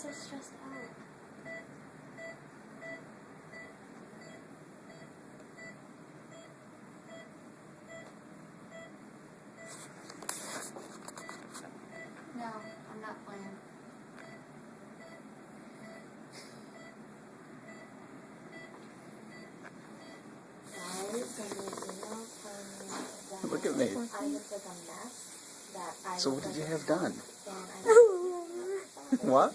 so stressed out. No, I'm not playing. Look at me. So what did you have done? What?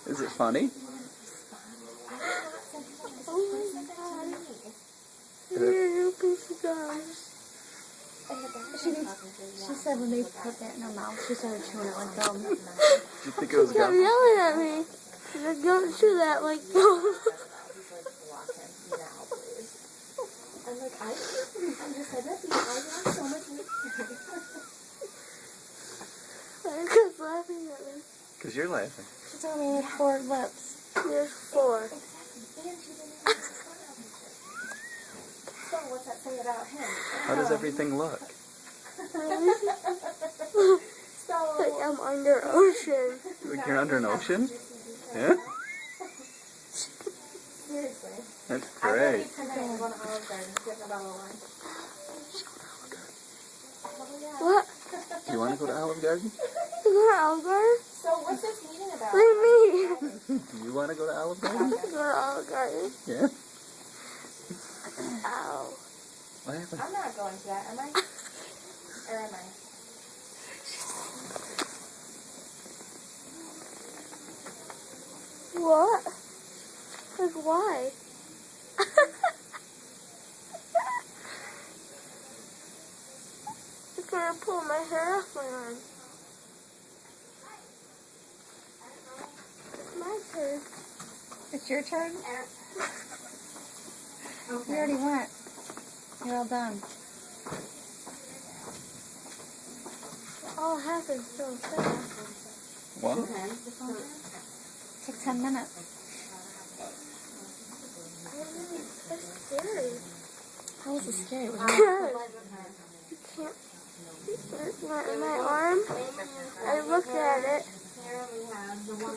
Is it funny? She said when they put that in her mouth, she started chewing it like gum. Did you think it was She kept gum? yelling at me. She's like, don't chew that like gum. I'm like, I just said that because I want so much meat. I kept laughing at me. Because you're laughing. She told me I had 4 lips. There's 4. So what's that say about him? How does everything look? Like I'm under ocean. Like you're under an ocean? Yeah? Seriously. That's I great. really tonight I'm going to Olive Garden to get my bottle of wine. What? Do you want to go to Olive Garden? You go to Olive Garden? So what's this meeting about? What do you mean? Do you want to go to Olive Garden? Go to Olive Garden. Yeah? Ow. What happened? I'm not going to that, am I? Or am I? What? Like why? I'm gonna pull my hair off my arm. It's my turn. It's your turn? You already went. You're all done. It all happened so fast. What? Took 10 minutes. It's scary. How was it scary? It was Because you can't. My arm, I looked at it.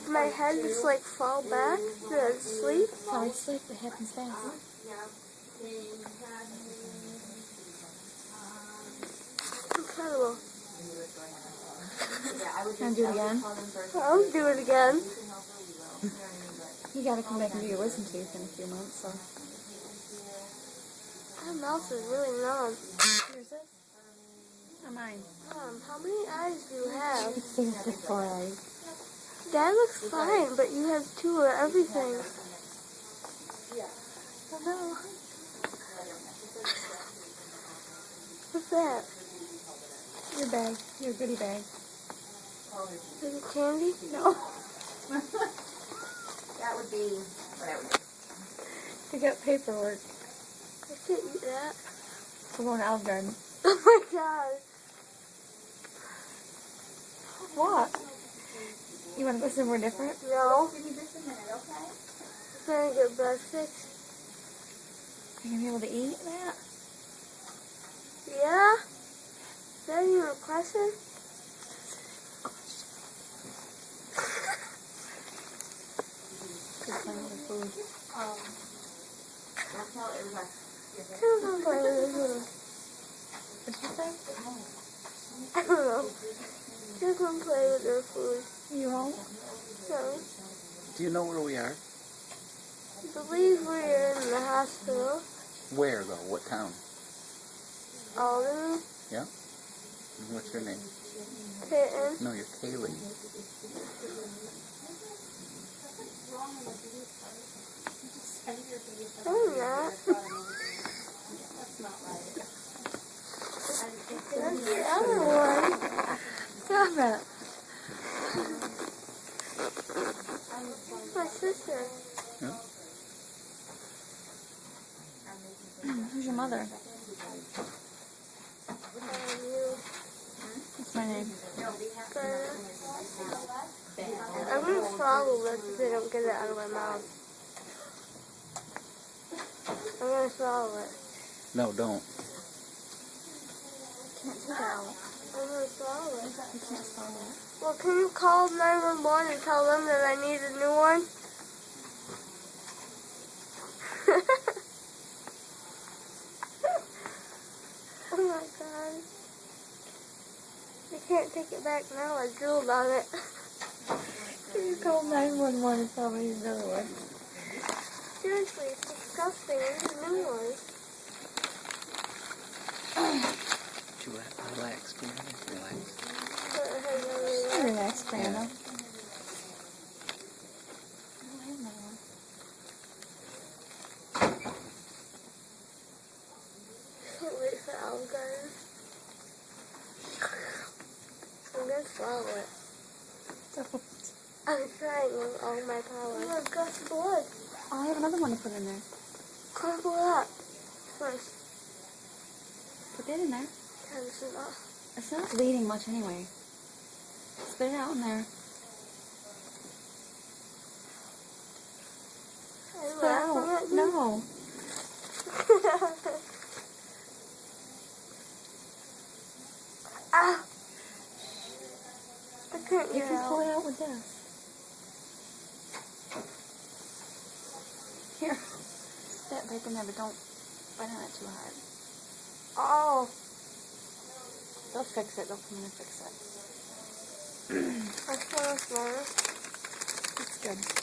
My head just like fall back to sleep. probably sleep. It happens fast. Incredible. Can I do it again? I'll do it again. You gotta come back and do your wisdom tooth in a few months, so. My mouth is really numb. Here's this. Or mine. How many eyes do you have? It's like 4 eyes. Dad looks fine, but you have 2 of everything. Oh no. What's that? Your bag. Your goodie bag. Is it candy? No. That would be whatever. You got paperwork. I can't eat that. We're going to Olive Garden. Oh my god. What? You want to go somewhere different? No. Give me just a minute, okay? I'm trying to get breakfast. Are you going to be able to eat that? Yeah? Is that even a question? Good time for food. I'll tell everybody. Who's on play with their food? What'd you say? I don't know. Who's on play with their food? You home? No. Do you know where we are? I believe we're in the hospital. Where, though? What town? Albany. Yeah? And what's your name? Kitten. No, you're Kaylee. I'm not. That's the other one. Stop it. My sister. Yeah? Who's your mother? You. What's my name? I'm gonna swallow this if I don't get it out of my mouth. I'm gonna swallow it. No, don't. can't take it out. I'm gonna swallow it. You can't swallow it. Well, can you call 911 and tell them that I need a new one? Oh my god. You can't take it back now. I drooled on it. You call 911 and tell me another one. Seriously, it's disgusting. I need a new one. Relax, relax. Relax, Brianna. Can't wait for Olive Garden. I'm gonna swallow it. I'm trying with all my power. Oh, I've got blood. I have another one to put in there. Crumble it up first. Put that in there. Times it up. It's not bleeding much anyway. Spit it out in there. I Spit it laugh out. at you. No. Ah! I can't You get can out. pull it out with this. Here. Spit back in there, but don't bite on it too hard. Oh! They'll fix it. They'll come in and fix it. I smell smaller. It's good.